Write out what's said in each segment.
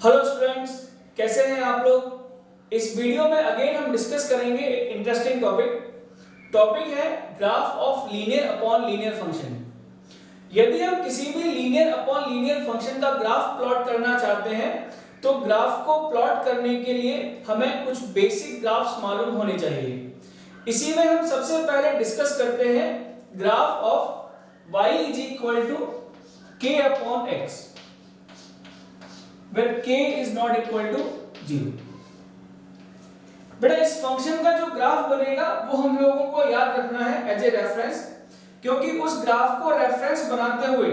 Hello students, कैसे हैं आप लोग। इस वीडियो में अगेन हम डिस्कस करेंगे एक इंटरेस्टिंग टॉपिक है graph of linear upon linear function. यदि हम किसी भी लीनियर अपॉन लीनियर फंक्शन का ग्राफ प्लॉट करना चाहते हैं तो ग्राफ को प्लॉट करने के लिए हमें कुछ बेसिक ग्राफ्स मालूम होने चाहिए। इसी में हम सबसे पहले डिस्कस करते हैं graph of y is equal to k upon x where k is not equal to 0। बेटा इस फंक्शन का जो ग्राफ बनेगा वो हम लोगों को याद रखना है एज ए रेफरेंस, क्योंकि उस ग्राफ को रेफरेंस बनाते हुए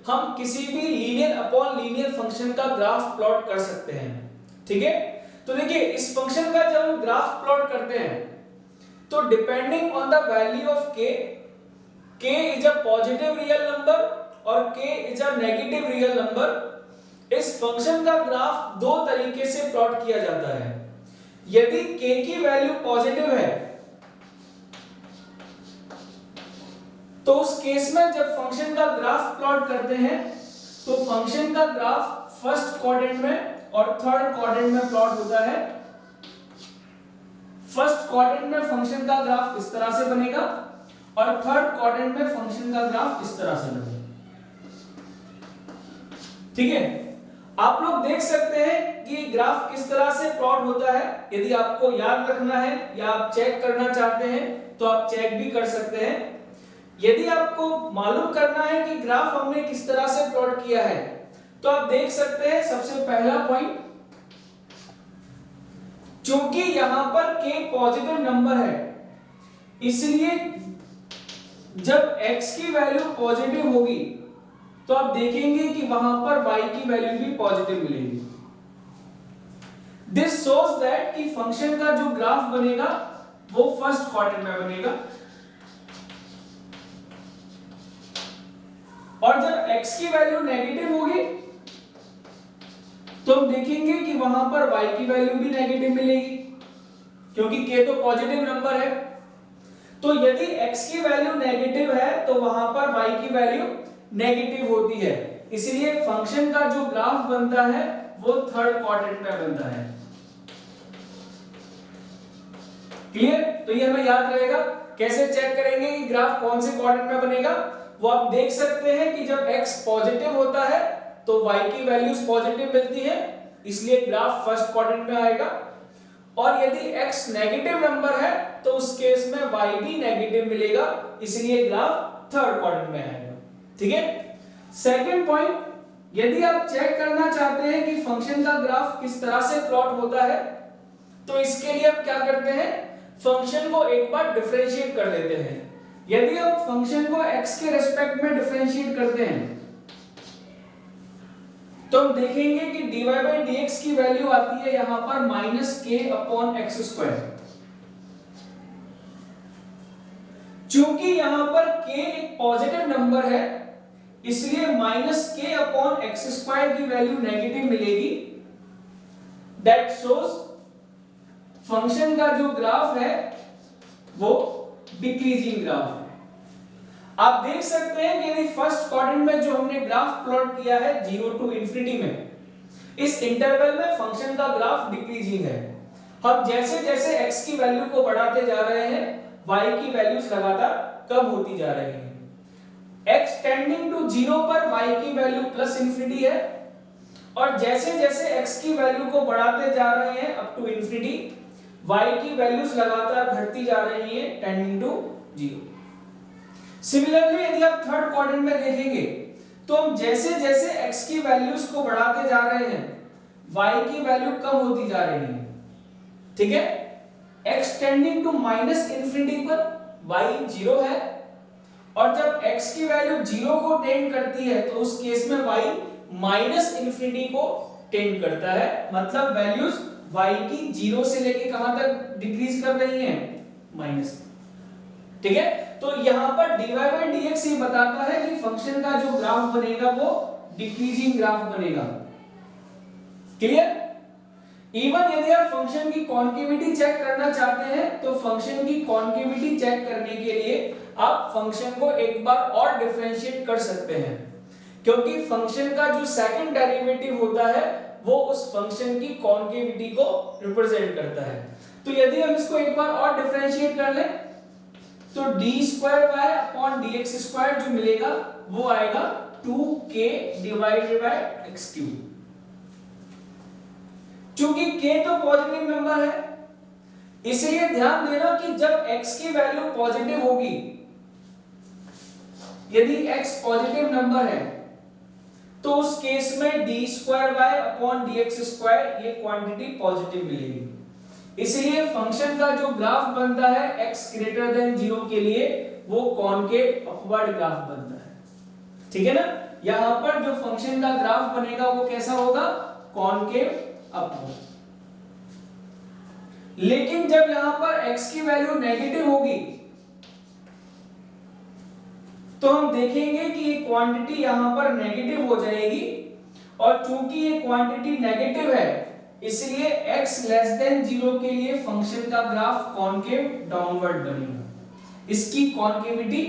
हम किसी भी लीनियर अपॉन लीनियर फंक्शन का ग्राफ प्लॉट कर सकते हैं। ठीक है, तो देखिए इस फंक्शन का जब हम ग्राफ प्लॉट करते हैं तो depending on the value of k is a positive real number और k is a negative real number, इस फंक्शन का ग्राफ दो तरीके से प्लॉट किया जाता है। यदि k की वैल्यू पॉजिटिव है तो उस केस में जब फंक्शन का ग्राफ प्लॉट करते हैं तो फंक्शन का ग्राफ फर्स्ट क्वाड्रेंट में और थर्ड क्वाड्रेंट में प्लॉट होता है। फर्स्ट क्वाड्रेंट में फंक्शन का ग्राफ इस तरह से बनेगा और थर्ड क्वाड्रेंट में फंक्शन का ग्राफ इस तरह से बनेगा। ठीक है, आप लोग देख सकते हैं कि ग्राफ किस तरह से प्लॉट होता है। यदि आपको याद रखना है या आप चेक करना चाहते हैं तो आप चेक भी कर सकते हैं। यदि आपको मालूम करना है कि ग्राफ हमने किस तरह से प्लॉट किया है तो आप देख सकते हैं सबसे पहला पॉइंट, चूंकि यहां पर k पॉजिटिव नंबर है इसलिए जब x की वैल्यू पॉजिटिव होगी तो आप देखेंगे कि वहां पर y की वैल्यू भी पॉजिटिव मिलेगी। दिस शोज दैट कि फंक्शन का जो ग्राफ बनेगा वो फर्स्ट क्वाड्रेंट में बनेगा और जब x की वैल्यू नेगेटिव होगी तो हम देखेंगे कि वहां पर y की वैल्यू भी नेगेटिव मिलेगी, क्योंकि k तो पॉजिटिव नंबर है। तो यदि x की वैल्यू नेगेटिव है तो वहां पर y की वैल्यू नेगेटिव होती है, इसलिए फंक्शन का जो ग्राफ बनता है वो थर्ड क्वाड्रेंट में बनता है। क्लियर? तो ये हमें याद रहेगा। कैसे चेक करेंगे कि ग्राफ कौन से क्वाड्रेंट में बनेगा, वो आप देख सकते हैं कि जब x पॉजिटिव होता है तो y की वैल्यूज पॉजिटिव मिलती है, इसलिए ग्राफ फर्स्ट क्वाड्रेंट में आएगा। और यदि x नेगेटिव नंबर है तो उस केस में y भी नेगेटिव मिलेगा, इसलिए ग्राफ थर्ड क्वाड्रेंट में आएगा। ठीक है, सेकंड पॉइंट, यदि आप चेक करना चाहते हैं कि फंक्शन का ग्राफ किस तरह से प्लॉट होता है तो इसके लिए हम क्या करते हैं, फंक्शन को एक बार डिफरेंशिएट कर लेते हैं। यदि हम फंक्शन को x के रिस्पेक्ट में डिफरेंशिएट करते हैं तो हम देखेंगे कि dy by dx की वैल्यू आती है यहां पर -k/x²। चूंकि यहां पर k एक पॉजिटिव नंबर है इसलिए -k/x² की वैल्यू नेगेटिव मिलेगी। दैट शोज फंक्शन का जो ग्राफ है वो डिक्रीजिंग ग्राफ है। आप देख सकते हैं कि यदि फर्स्ट क्वाड्रेंट में जो हमने ग्राफ प्लॉट किया है 0 टू इंफिनिटी में, इस इंटरवल में फंक्शन का ग्राफ डिक्रीजिंग है। हम जैसे जैसे x की वैल्यू को बढ़ाते जा रहे हैं y की वैल्यूज लगातार कम होती जा रही हैं। x टेंडिंग टू 0 पर y की वैल्यू प्लस इंफिनिटी है और जैसे जैसे x की वैल्यू को बढ़ाते जा रहे हैं अप टू इंफिनिटी, y की वैल्यूज लगातार घटती जा रही हैं टेंडिंग टू 0। सिमिलरली यदि आप थर्ड क्वाड्रेंट में देखेंगे तो हम जैसे जैसे x की वैल्यूज को बढ़ाते जा रहे हैं y की वैल्यू कम होती जा रही है। ठीक है, x tending to minus infinity पर y 0 है और जब x की वैल्यू 0 को टेंड करती है तो उस केस में y माइनस इंफिनिटी को टेंड करता है, मतलब वैल्यूज y की 0 से लेके कहां तक डिक्रीज कर रही हैं, माइनस। ठीक है, तो यहां पर dy by dx ये बताता है कि फंक्शन का जो ग्राफ बनेगा वो डिक्रीजिंग ग्राफ बनेगा। क्लियर? इवन यदि आप फंक्शन की कॉन्केविटी चेक करना चाहते हैं तो फंक्शन की कॉन्केविटी चेक करने के लिए आप फंक्शन को एक बार और डिफरेंशिएट कर सकते हैं, क्योंकि फंक्शन का जो सेकंड डेरिवेटिव होता है वो उस फंक्शन की कॉन्केविटी को रिप्रेजेंट करता है। तो यदि हम इसको एक बार और डिफरेंशिएट कर लें तो d2y/dx² जो मिलेगा वो आएगा 2k डिवाइडेड बाय x3। चूंकि k तो पॉजिटिव नंबर है, इसलिए ध्यान देना कि जब x की वैल्यू पॉजिटिव होगी, यदि x पॉजिटिव नंबर है तो उस केस में d2y/dx² ये क्वांटिटी पॉजिटिव मिलेगी। इसलिए फंक्शन का जो ग्राफ बनता है x ग्रेटर देन 0 के लिए वो कॉनकेव अपवर्ड ग्राफ बनता है। ठीक है ना, यहां पर जो फंक्शन का ग्राफ बनेगा वो कैसा होगा, कॉनकेव अपवर्ड। लेकिन जब यहां पर x की वैल्यू नेगेटिव होगी तो हम देखेंगे कि ये क्वांटिटी यहां पर नेगेटिव हो जाएगी, और चूंकि ये क्वांटिटी नेगेटिव है इसलिए x लेस देन 0 के लिए फंक्शन का ग्राफ कॉनकेव डाउनवर्ड बनेगा। इसकी कॉनकेविटी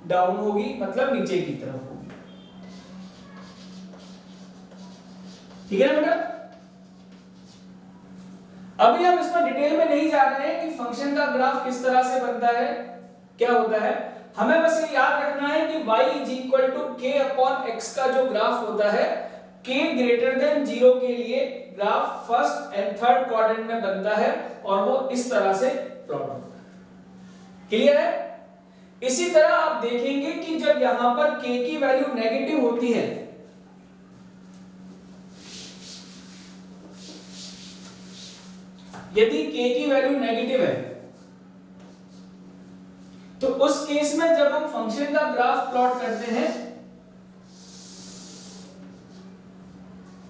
डाउन होगी, मतलब नीचे की तरफ होगी। ठीक है ना बेटा। अभी हम इसमें डिटेल में नहीं जा रहे हैं कि फंक्शन का ग्राफ किस तरह से बनता है, क्या होता है। हमें बस ये याद रखना है कि y = k/x का जो ग्राफ होता है k ग्रेटर देन 0 के लिए graph first and third quadrant में बनता है और वो इस तरह से प्लॉट होता है। क्लियर है। इसी तरह आप देखेंगे कि जब यहां पर k की वैल्यू नेगेटिव होती है, यदि k की वैल्यू नेगेटिव है तो उस केस में जब हम फंक्शन का ग्राफ प्लॉट करते हैं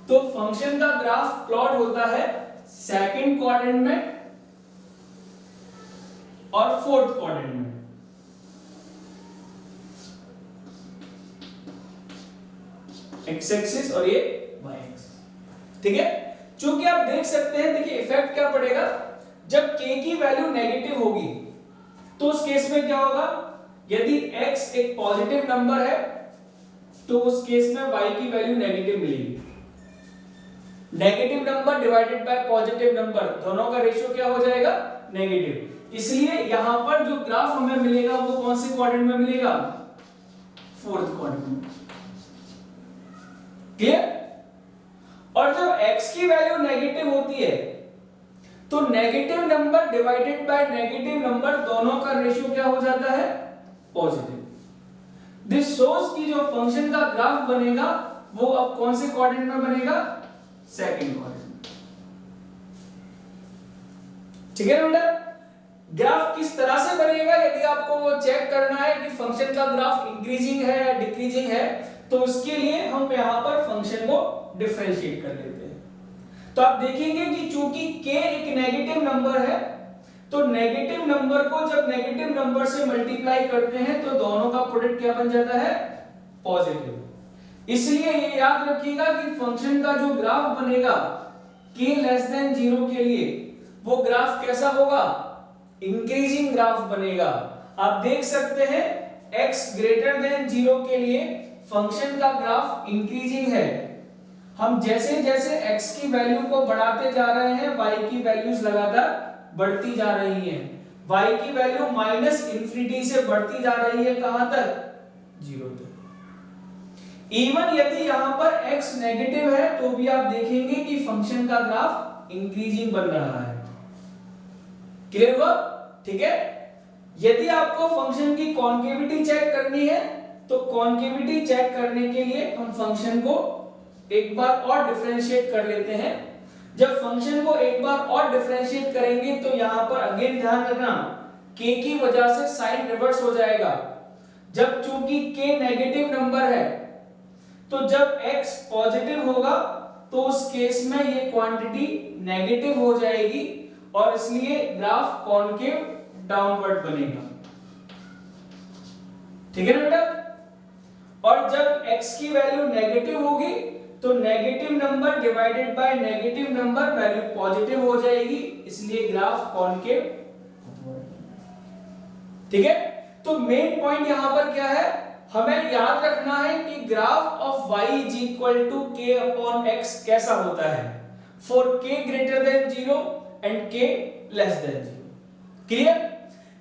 तो फंक्शन का ग्राफ प्लॉट होता है सेकंड क्वाड्रेंट में और फोर्थ क्वाड्रेंट में। एक्स एक्सिस और ये वाई एक्सिस। ठीक है, चूंकि आप देख सकते हैं, देखिए इफेक्ट क्या पड़ेगा जब k की वैल्यू नेगेटिव होगी तो उस केस में क्या होगा, यदि x एक पॉजिटिव नंबर है तो उस केस में y की वैल्यू नेगेटिव मिलेगी। Negative number divided by positive number, दोनों का रेशियो क्या हो जाएगा, नेगेटिव। इसलिए यहां पर जो ग्राफ हमें मिलेगा वो कौन से क्वाड्रेंट में मिलेगा, फोर्थ क्वाड्रेंट में। क्लियर। और जब x की वैल्यू नेगेटिव होती है तो negative number divided by negative number, दोनों का रेशियो क्या हो जाता है, पॉजिटिव। दिस शोज कि जो फंक्शन का ग्राफ बनेगा वो अब कौन से क्वाड्रेंट में बनेगा, सेकंड क्वाड्रेंट। ठीक है बेटा। ग्राफ किस तरह से बनेगा, यदि आपको वो चेक करना है कि फंक्शन का ग्राफ इंक्रीजिंग है या डिक्रीजिंग है तो उसके लिए हम यहां पर फंक्शन को डिफरेंशिएट कर लेते हैं। तो आप देखेंगे कि चूंकि k एक नेगेटिव नंबर है तो नेगेटिव नंबर को जब नेगेटिव नंबर से मल्टीप्लाई करते हैं तो दोनों का प्रोडक्ट क्या बन जाता है, पॉजिटिव। इसलिए ये याद रखिएगा कि फंक्शन का जो ग्राफ बनेगा k लेस देन 0 के लिए वो ग्राफ कैसा होगा, इंक्रीजिंग ग्राफ बनेगा। आप देख सकते हैं x ग्रेटर देन 0 के लिए फंक्शन का ग्राफ इंक्रीजिंग है। हम जैसे जैसे x की वैल्यू को बढ़ाते जा रहे हैं y की वैल्यूज लगातार बढ़ती जा रही हैं। y की वैल्यू -∞ से बढ़ती जा रही है, कहां तक, 0 तक। इवन यदि यहां पर x नेगेटिव है तो भी आप देखेंगे कि फंक्शन का ग्राफ इंक्रीजिंग बन रहा है। क्लियर हुआ। ठीक है। यदि आपको फंक्शन की कॉन्केविटी चेक करनी है तो कॉन्केविटी चेक करने के लिए हम फंक्शन को एक बार और डिफरेंशिएट कर लेते हैं। जब फंक्शन को एक बार और डिफरेंशिएट करेंगे तो यहां पर अगेन ध्यान रखना k की वजह से साइन रिवर्स हो जाएगा। जब चूंकि k नेगेटिव नंबर है तो जब x पॉजिटिव होगा तो उस केस में ये क्वांटिटी नेगेटिव हो जाएगी और इसलिए ग्राफ कॉनकेव डाउनवर्ड बनेगा। ठीक है ना बेटा। और जब x की वैल्यू नेगेटिव होगी तो negative number divided by negative number value positive हो जाएगी, इसलिए ग्राफ कॉनकेव। ठीक है। तो मेन पॉइंट यहां पर क्या है, हमें याद रखना है कि graph of y is equal to k upon x कैसा होता है for k greater than 0 and k less than 0। Clear?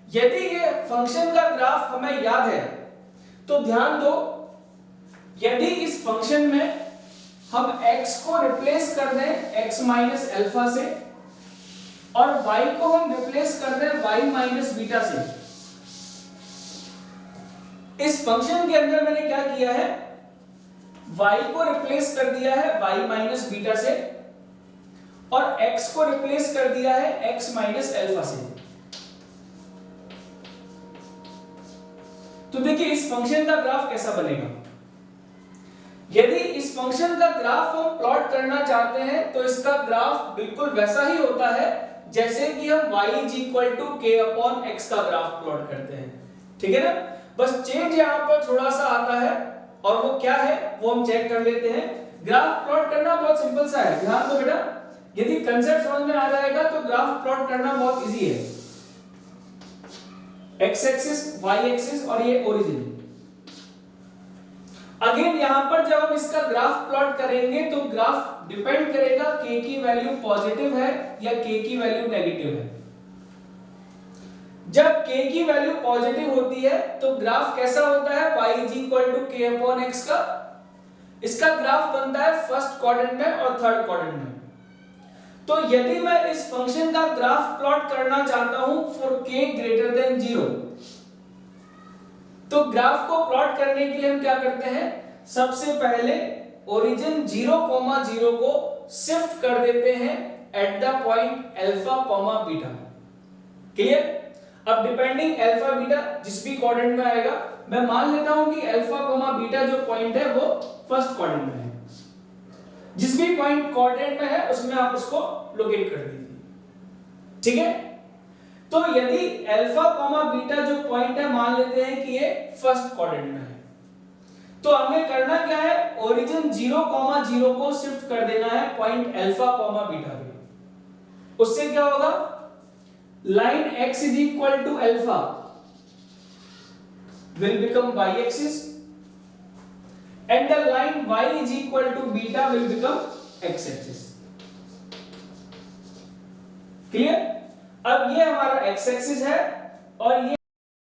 यदि ये फंक्शन का ग्राफ हमें याद है तो ध्यान दो, यदि इस फंक्शन में हम x को रिप्लेस कर दें x माइनस अल्फा से और y को हम रिप्लेस कर दें y माइनस बीटा से। इस फंक्शन के अंदर मैंने क्या किया है, y को रिप्लेस कर दिया है y माइनस बीटा से और x को रिप्लेस कर दिया है x माइनस अल्फा से। तो देखिए इस फंक्शन का ग्राफ कैसा बनेगा। यदि इस फंक्शन का ग्राफ हम प्लॉट करना चाहते हैं तो इसका ग्राफ बिल्कुल वैसा ही होता है जैसे कि हम y is equal to k upon x का ग्राफ प्लॉट करते हैं। ठीक है ना? बस चेंज यहां पर थोड़ा सा आता है और वो क्या है वो हम चेक कर लेते हैं। ग्राफ प्लॉट करना बहुत सिंपल सा है, ध्यान दो बेटा, यदि कंसेप्ट समझ में आ जाएगा तो ग्राफ प्लॉट करना बहुत इजी है। x एक्सिस, y एक्सिस और ये ओरिजिन। अगेन यहां पर जब हम इसका ग्राफ प्लॉट करेंगे तो ग्राफ डिपेंड करेगा k की वैल्यू पॉजिटिव है या k की वैल्यू नेगेटिव है। जब k की वैल्यू पॉजिटिव होती है तो ग्राफ कैसा होता है, y is equal to k upon x का। इसका ग्राफ बनता है फर्स्ट क्वाड्रेंट में और थर्ड क्वाड्रेंट में। तो यदि मैं इस फंक्शन का ग्राफ प्लॉट करना चाहता हूं फॉर k ग्रेटर देन 0, तो ग्राफ को प्लॉट करने के लिए हम क्या करते हैं, सबसे पहले ओरिजिन 0,0 को शिफ्ट कर देते हैं at the point alpha comma beta. Clear? अब डिपेंडिंग अल्फा बीटा जिस भी क्वाड्रेंट में आएगा, मैं मान लेता हूं कि अल्फा कॉमा बीटा जो पॉइंट है वो फर्स्ट क्वाड्रेंट में है। जिस भी पॉइंट क्वाड्रेंट में है उसमें आप उसको लोकेट कर दीजिए। ठीक है? तो यदि अल्फा कॉमा बीटा जो पॉइंट है मान लेते हैं कि ये फर्स्ट क्वाड्रेंट में है, तो हमें करना क्या है, ओरिजिन 0,0 को शिफ्ट कर देना है पॉइंट अल्फा कॉमा बीटा पे। उससे क्या होगा, line x is equal to alpha will become y axis and the line y is equal to beta will become x axis। Clear? अब ये हमारा x एक्सिस है और ये